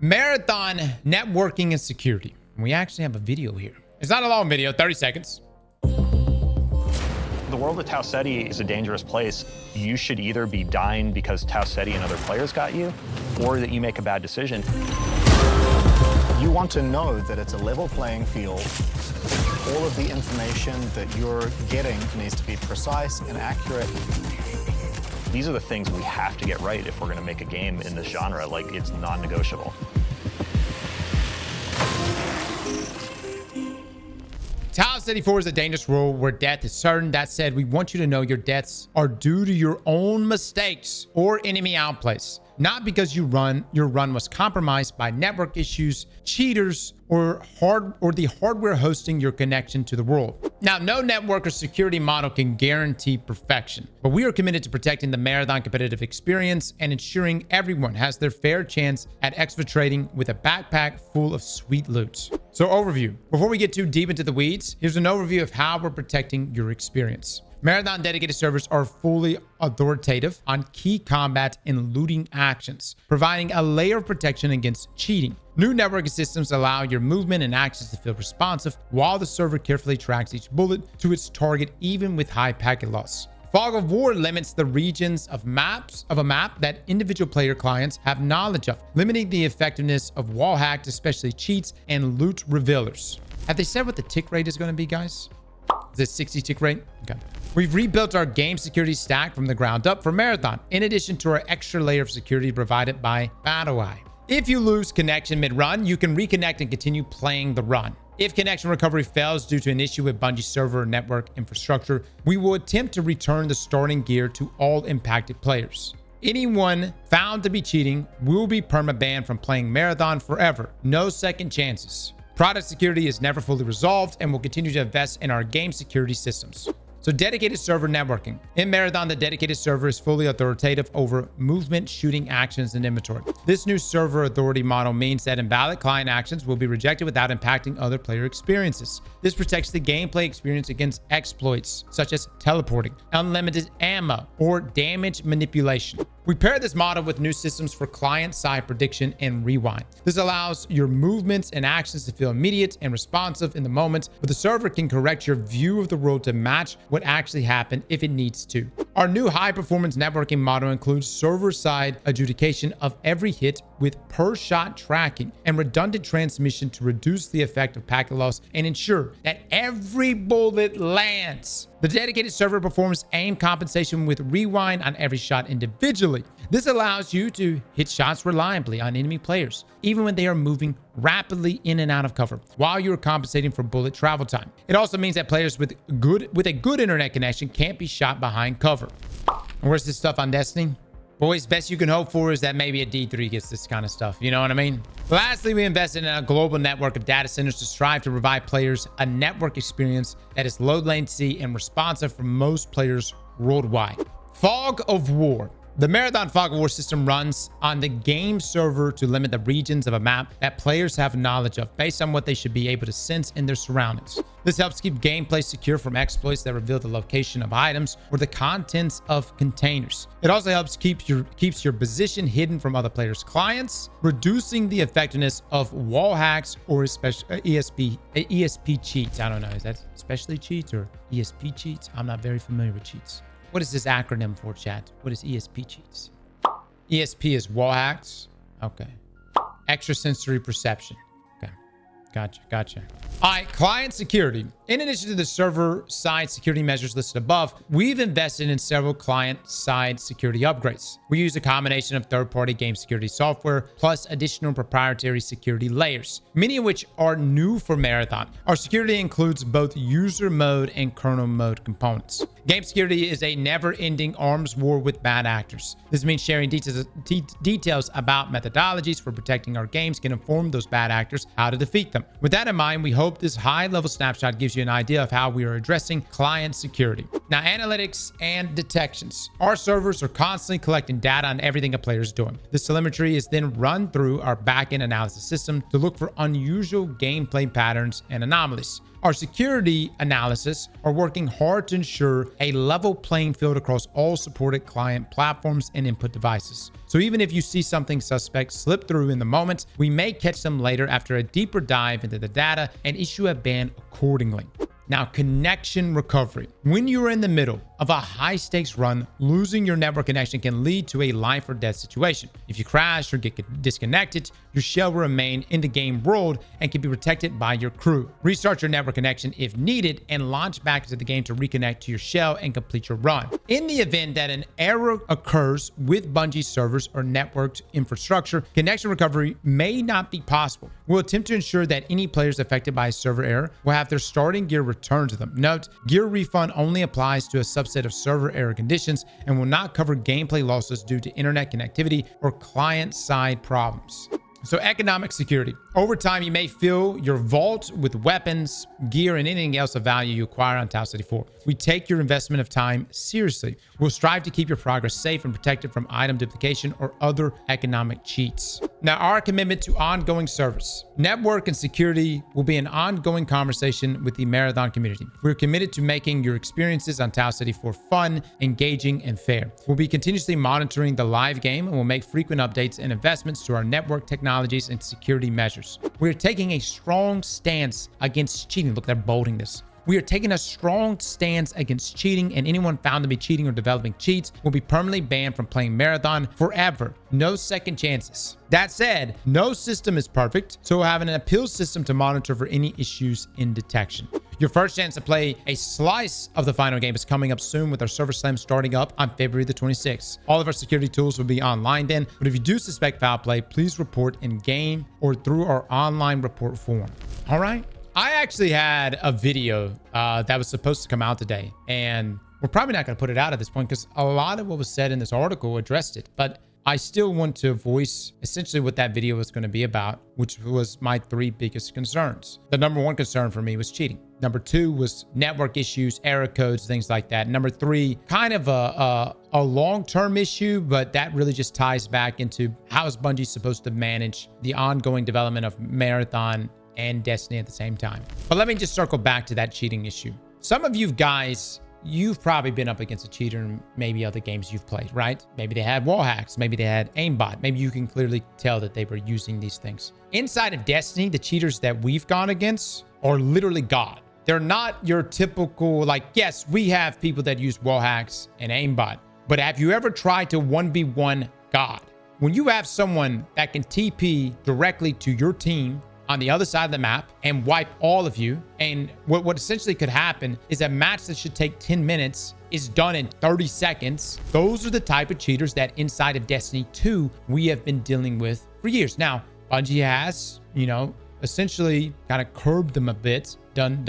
Marathon networking and security. We actually have a video here. It's not a long video, 30 seconds. The world of Tau Ceti is a dangerous place. You should either be dying because Tau Ceti and other players got you, or that you make a bad decision. You want to know that it's a level playing field. All of the information that you're getting needs to be precise and accurate. These are the things we have to get right if we're going to make a game in this genre. Like, it's non-negotiable. Tau Ceti 4 is a dangerous world where death is certain. That said, we want you to know your deaths are due to your own mistakes or enemy outplays, not because your run was compromised by network issues, cheaters, or the hardware hosting your connection to the world. Now, no network or security model can guarantee perfection, but we are committed to protecting the Marathon competitive experience and ensuring everyone has their fair chance at exfiltrating with a backpack full of sweet loot. So overview. Before we get too deep into the weeds, here's an overview of how we're protecting your experience. Marathon dedicated servers are fully authoritative on key combat and looting actions, providing a layer of protection against cheating. New networking systems allow your movement and actions to feel responsive, while the server carefully tracks each bullet to its target, even with high packet loss. Fog of War limits the regions of a map that individual player clients have knowledge of, limiting the effectiveness of wall hacks, especially cheats and loot revealers. Have they said what the tick rate is going to be, guys? Is it 60 tick rate? Okay. We've rebuilt our game security stack from the ground up for Marathon, in addition to our extra layer of security provided by BattleEye. If you lose connection mid-run, you can reconnect and continue playing the run. If connection recovery fails due to an issue with Bungie server or network infrastructure, we will attempt to return the starting gear to all impacted players. Anyone found to be cheating will be perma-banned from playing Marathon forever. No second chances. Product security is never fully resolved, and we'll continue to invest in our game security systems. So dedicated server networking. In Marathon, the dedicated server is fully authoritative over movement, shooting actions, and inventory. This new server authority model means that invalid client actions will be rejected without impacting other player experiences. This protects the gameplay experience against exploits such as teleporting, unlimited ammo, or damage manipulation. We pair this model with new systems for client-side prediction and rewind. This allows your movements and actions to feel immediate and responsive in the moment, but the server can correct your view of the world to match what actually happened if it needs to. Our new high-performance networking model includes server-side adjudication of every hit with per-shot tracking and redundant transmission to reduce the effect of packet loss and ensure that every bullet lands. The dedicated server performs aim compensation with rewind on every shot individually. This allows you to hit shots reliably on enemy players, even when they are moving rapidly in and out of cover, while you're compensating for bullet travel time. It also means that players with a good internet connection can't be shot behind cover. And where's this stuff on Destiny? Boys, best you can hope for is that maybe a D3 gets this kind of stuff. You know what I mean? Lastly, we invested in a global network of data centers to strive to provide players a network experience that is low latency and responsive for most players worldwide. Fog of War. The Marathon Fog of War system runs on the game server to limit the regions of a map that players have knowledge of based on what they should be able to sense in their surroundings. This helps keep gameplay secure from exploits that reveal the location of items or the contents of containers. It also helps keeps your position hidden from other players' clients, reducing the effectiveness of wall hacks or ESP cheats. I don't know, is that especially cheats or ESP cheats? I'm not very familiar with cheats. What is this acronym for, chat? What is ESP cheats? ESP is wall hacks. Okay. Extrasensory perception. Okay. Gotcha. All right, client security. In addition to the server-side security measures listed above, we've invested in several client-side security upgrades. We use a combination of third-party game security software plus additional proprietary security layers, many of which are new for Marathon. Our security includes both user mode and kernel mode components. Game security is a never-ending arms war with bad actors. This means sharing details about methodologies for protecting our games can inform those bad actors how to defeat them. With that in mind, we hope this high-level snapshot gives you an idea of how we are addressing client security. Now, analytics and detections. Our servers are constantly collecting data on everything a player is doing. This telemetry is then run through our backend analysis system to look for unusual gameplay patterns and anomalies. Our security analysis are working hard to ensure a level playing field across all supported client platforms and input devices. So even if you see something suspect slip through in the moment, we may catch them later after a deeper dive into the data and issue a ban accordingly. Now, connection recovery. When you're in the middle of a high stakes run, losing your network connection can lead to a life or death situation. If you crash or get disconnected, your shell will remain in the game world and can be protected by your crew. Restart your network connection if needed and launch back into the game to reconnect to your shell and complete your run. In the event that an error occurs with Bungie servers or networked infrastructure, connection recovery may not be possible. We'll attempt to ensure that any players affected by a server error will have their starting gear returned to them. Note, gear refund only applies to a subset of server error conditions and will not cover gameplay losses due to internet connectivity or client-side problems. So, economic security. Over time, you may fill your vault with weapons, gear, and anything else of value you acquire on Tau City 4. We take your investment of time seriously. We'll strive to keep your progress safe and protected from item duplication or other economic cheats. Now, our commitment to ongoing service. Network and security will be an ongoing conversation with the Marathon community. We're committed to making your experiences on Tau City 4 fun, engaging, and fair. We'll be continuously monitoring the live game and we'll make frequent updates and investments to our network technologies and security measures. We're taking a strong stance against cheating. Look, they're bolding this. We are taking a strong stance against cheating, and anyone found to be cheating or developing cheats will be permanently banned from playing Marathon forever. No second chances. That said, no system is perfect, so we'll have an appeals system to monitor for any issues in detection. Your first chance to play a slice of the final game is coming up soon with our server slam starting up on February the 26th. All of our security tools will be online then, but if you do suspect foul play, please report in game or through our online report form. All right? I actually had a video that was supposed to come out today, and we're probably not going to put it out at this point because a lot of what was said in this article addressed it. But I still want to voice essentially what that video was going to be about, which was my 3 biggest concerns. The number 1 concern for me was cheating. Number 2 was network issues, error codes, things like that. Number 3, kind of a long-term issue, but that really just ties back into how is Bungie supposed to manage the ongoing development of Marathon and Destiny at the same time. But let me just circle back to that cheating issue. Some of you guys, you've probably been up against a cheater in maybe other games you've played, right? Maybe they had wall hacks. Maybe they had aimbot. Maybe you can clearly tell that they were using these things. Inside of Destiny, the cheaters that we've gone against are literally God. They're not your typical, like, yes, we have people that use wall hacks and aimbot, but have you ever tried to 1v1 God? When you have someone that can TP directly to your team on the other side of the map and wipe all of you, and what essentially could happen is a match that should take 10 minutes is done in 30 seconds. Those are the type of cheaters that inside of Destiny 2 we have been dealing with for years. Now, Bungie has, essentially kind of curbed them a bit, done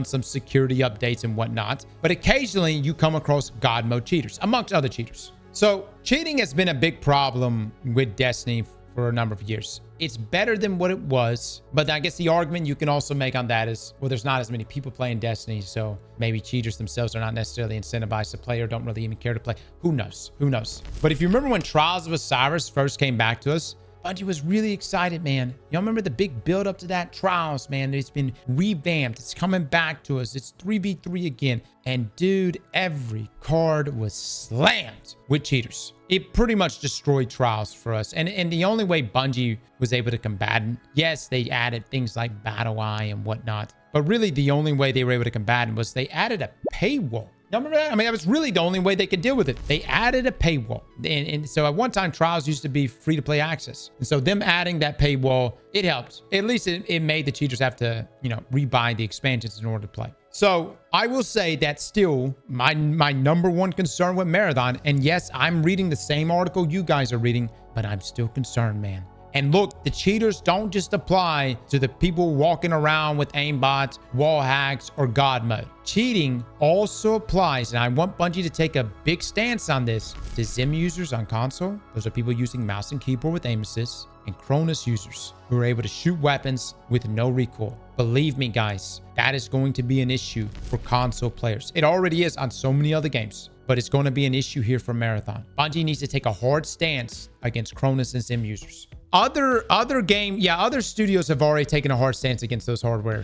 some security updates and whatnot, but occasionally you come across God mode cheaters, amongst other cheaters. So cheating has been a big problem with Destiny for a number of years. It's better than what it was, but I guess the argument you can also make on that is, well, there's not as many people playing Destiny, so maybe cheaters themselves are not necessarily incentivized to play or don't really even care to play. Who knows? Who knows? But if you remember when Trials of Osiris first came back to us, Bungie was really excited, man. Y'all remember the big build up to that? Trials, man. It's been revamped. It's coming back to us. It's 3v3 again. And dude, every card was slammed with cheaters. It pretty much destroyed Trials for us. And the only way Bungie was able to combat it, yes, they added things like Battle Eye and whatnot, but really the only way they were able to combat it was they added a paywall. Remember that? I mean, that was really the only way they could deal with it. They added a paywall. And so at one time, Trials used to be free to play access. And so them adding that paywall, it helped. At least it made the cheaters have to, rebuy the expansions in order to play. So I will say that still my number 1 concern with Marathon. And yes, I'm reading the same article you guys are reading, but I'm still concerned, man. And look, the cheaters don't just apply to the people walking around with aimbots, wall hacks, or God mode. Cheating also applies, and I want Bungie to take a big stance on this, to Zim users on console. Those are people using mouse and keyboard with aim assist. and Cronus users who are able to shoot weapons with no recoil. Believe me, guys, that is going to be an issue for console players. It already is on so many other games, but it's going to be an issue here for Marathon. Bungie needs to take a hard stance against Cronus and Sim users. Other studios have already taken a hard stance against those hardware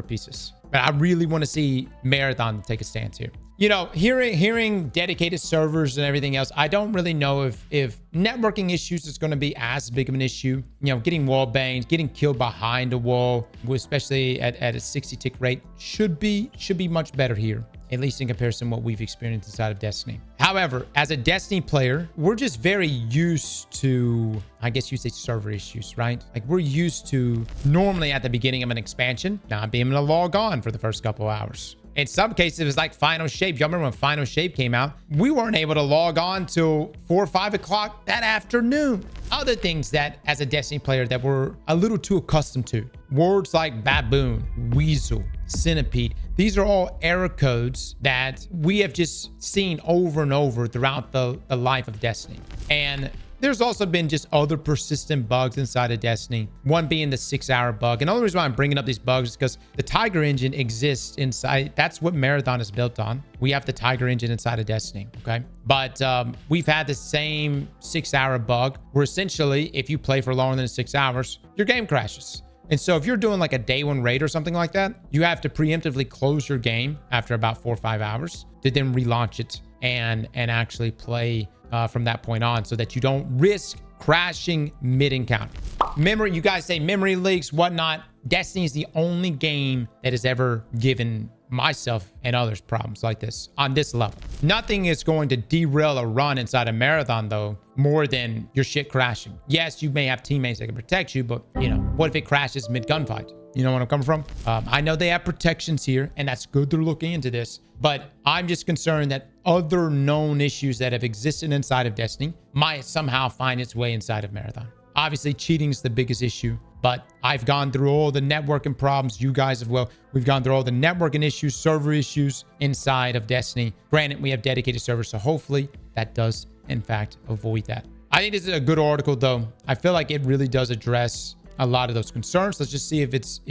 pieces. But I really want to see Marathon take a stance here. You know, hearing dedicated servers and everything else, I don't really know if networking issues is going to be as big of an issue. You know, getting wall banged, getting killed behind a wall, especially at a 60 tick rate, should be much better here, at least in comparison to what we've experienced inside of Destiny. However, as a Destiny player, we're just very used to, I guess you say, server issues, right? Like, we're used to normally at the beginning of an expansion, not being able to log on for the first couple hours. In some cases, it was like Final Shape. Y'all remember when Final Shape came out? We weren't able to log on till 4 or 5 o'clock that afternoon. Other things that, as a Destiny player, that we're a little too accustomed to. Words like baboon, weasel, centipede. These are all error codes that we have just seen over and over throughout the life of Destiny. And there's also been just other persistent bugs inside of Destiny. One being the 6-hour bug. And the only reason why I'm bringing up these bugs is because the Tiger engine exists inside. That's what Marathon is built on. We have the Tiger engine inside of Destiny, okay? But we've had the same 6-hour bug where essentially, if you play for longer than 6 hours, your game crashes. And so if you're doing like a day 1 raid or something like that, you have to preemptively close your game after about 4 or 5 hours to then relaunch it and actually play from that point on, so that you don't risk crashing mid-encounter. Memory, you guys say memory leaks, whatnot. Destiny is the only game that has ever given myself and others problems like this on this level. Nothing is going to derail a run inside a Marathon, though, more than your shit crashing. Yes, you may have teammates that can protect you, but, you know, what if it crashes mid-gunfight? You know where I'm coming from? I know they have protections here, and that's good they're looking into this, but I'm just concerned that other known issues that have existed inside of Destiny might somehow find its way inside of Marathon. Obviously, cheating is the biggest issue, but I've gone through all the networking problems. You guys have, well, we've gone through all the networking issues, server issues inside of Destiny. Granted, we have dedicated servers, so hopefully that does, in fact, avoid that. I think this is a good article, though. I feel like it really does address a lot of those concerns. Let's just see if it's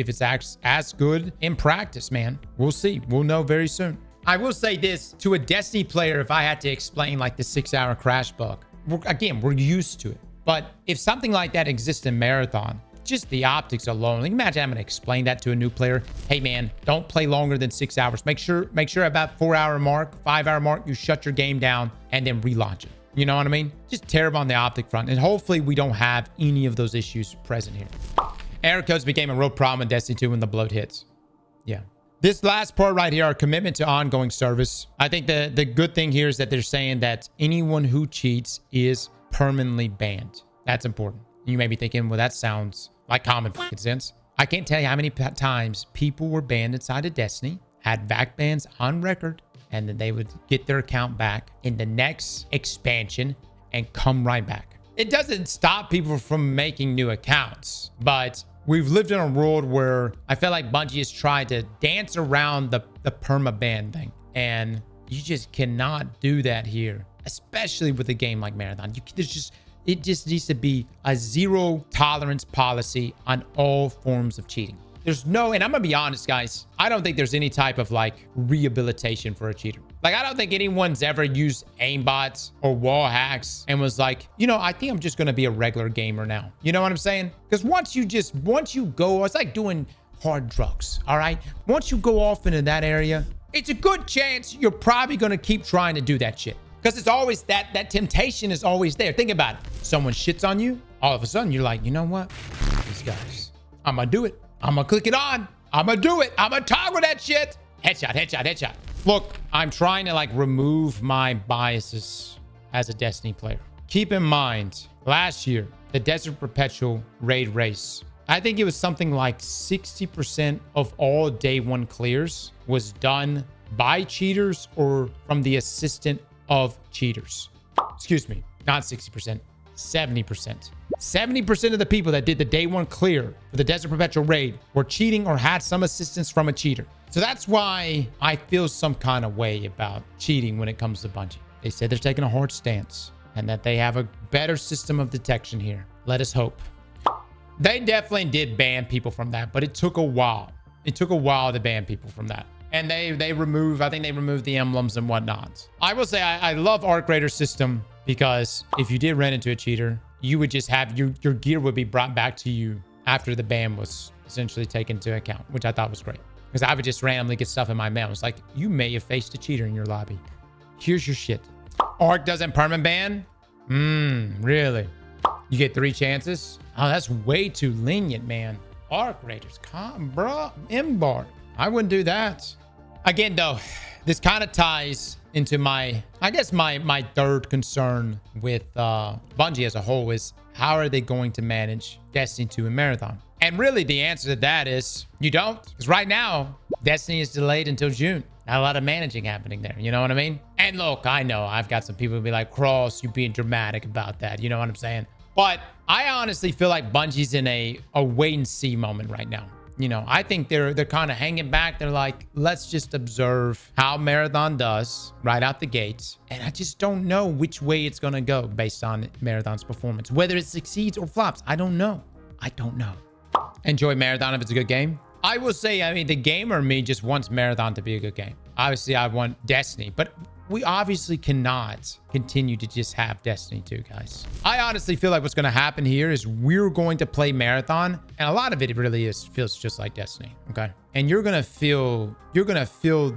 as good in practice, man. We'll see. We'll know very soon. I will say this to a Destiny player, if I had to explain like the 6-hour crash bug, we're used to it. But if something like that exists in Marathon, just the optics alone, like imagine having to explain that to a new player. Hey man, don't play longer than 6 hours. Make sure about 4-hour mark, 5-hour mark, you shut your game down and then relaunch it. You know what I mean? Just terrible on the optic front. And hopefully we don't have any of those issues present here. Error codes became a real problem in Destiny 2 when the bloat hits. Yeah. This last part right here, our commitment to ongoing service. I think the good thing here is that they're saying that anyone who cheats is permanently banned. That's important. You may be thinking, well, that sounds like common sense. I can't tell you how many times people were banned inside of Destiny, had back bans on record, and then they would get their account back in the next expansion and come right back. It doesn't stop people from making new accounts, but we've lived in a world where I feel like Bungie has tried to dance around the perma-ban thing, and you just cannot do that here, especially with a game like Marathon. It just needs to be a zero tolerance policy on all forms of cheating. There's no, and I'm gonna be honest, guys, I don't think there's any type of like rehabilitation for a cheater. Like, I don't think anyone's ever used aimbots or wall hacks and was like, you know, I think I'm just gonna be a regular gamer now. You know what I'm saying? Because once you go, it's like doing hard drugs, all right? Once you go off into that area, it's a good chance you're probably gonna keep trying to do that shit. Because it's always that temptation is always there. Think about it. Someone shits on you, all of a sudden you're like, you know what? These guys, I'm gonna do it. I'm gonna click it on. I'm gonna do it. I'm gonna toggle that shit. Headshot, headshot, headshot. Look, I'm trying to like remove my biases as a Destiny player. Keep in mind, last year, the Desert Perpetual raid race, I think it was something like 60% of all day 1 clears was done by cheaters or from the assistant of cheaters. Excuse me, not 60%, 70%. 70% of the people that did the day 1 clear for the Desert Perpetual raid were cheating or had some assistance from a cheater. So that's why I feel some kind of way about cheating when it comes to Bungie. They said they're taking a hard stance and that they have a better system of detection here. Let us hope. They definitely did ban people from that, but it took a while. It took a while to ban people from that. And I think they removed the emblems and whatnot. I will say I love Arc Raider's system because if you did run into a cheater, you would just have your gear would be brought back to you after the ban was essentially taken into account, which I thought was great. Because I would just randomly get stuff in my mail. It's like, you may have faced a cheater in your lobby. Here's your shit. Arc doesn't perma ban? Really? You get 3 chances? Oh, that's way too lenient, man. Arc Raiders, come, bro. Embark. I wouldn't do that. Again, though, this kind of ties into my third concern with Bungie as a whole is how are they going to manage Destiny 2 and Marathon? And really, the answer to that is you don't. Because right now, Destiny is delayed until June. Not a lot of managing happening there. You know what I mean? And look, I know I've got some people who be like, Cross, you being dramatic about that. You know what I'm saying? But I honestly feel like Bungie's in a wait and see moment right now. You know, I think they're kind of hanging back. They're like, let's just observe how Marathon does right out the gates. And I just don't know which way it's going to go based on Marathon's performance. Whether it succeeds or flops, I don't know. Enjoy Marathon if it's a good game. I will say, I mean, the gamer in me just wants Marathon to be a good game. Obviously, I want Destiny, but we obviously cannot continue to just have Destiny 2, guys. I honestly feel like what's going to happen here is we're going to play Marathon, and a lot of it really feels just like Destiny, okay? And you're going to feel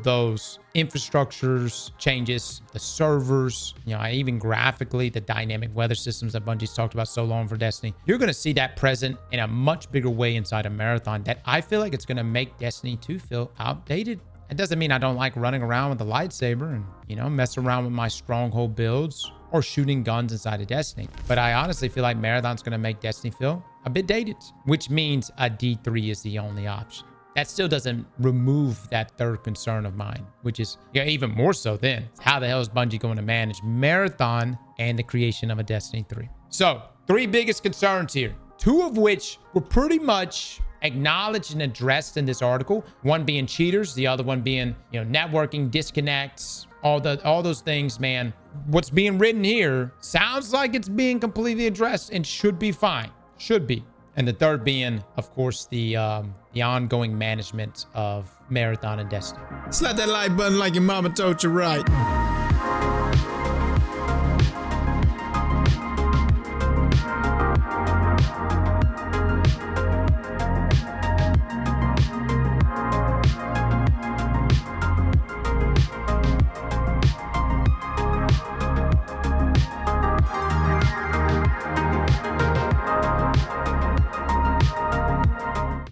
those infrastructures changes, the servers, you know, even graphically, the dynamic weather systems that Bungie's talked about so long for Destiny. You're going to see that present in a much bigger way inside of Marathon that I feel like it's going to make Destiny 2 feel outdated. It doesn't mean I don't like running around with a lightsaber and, you know, mess around with my stronghold builds or shooting guns inside of Destiny. But I honestly feel like Marathon's going to make Destiny feel a bit dated, which means a D3 is the only option. That still doesn't remove that third concern of mine, which is, yeah, even more so then, how the hell is Bungie going to manage Marathon and the creation of a Destiny 3? So 3 biggest concerns here, 2 of which were pretty much acknowledged and addressed in this article. One being cheaters, the other one being, you know, networking, disconnects, all those things, man. What's being written here sounds like it's being completely addressed and should be fine. Should be. And the third being, of course, the ongoing management of Marathon and Destiny. Slap that like button like your mama told you right.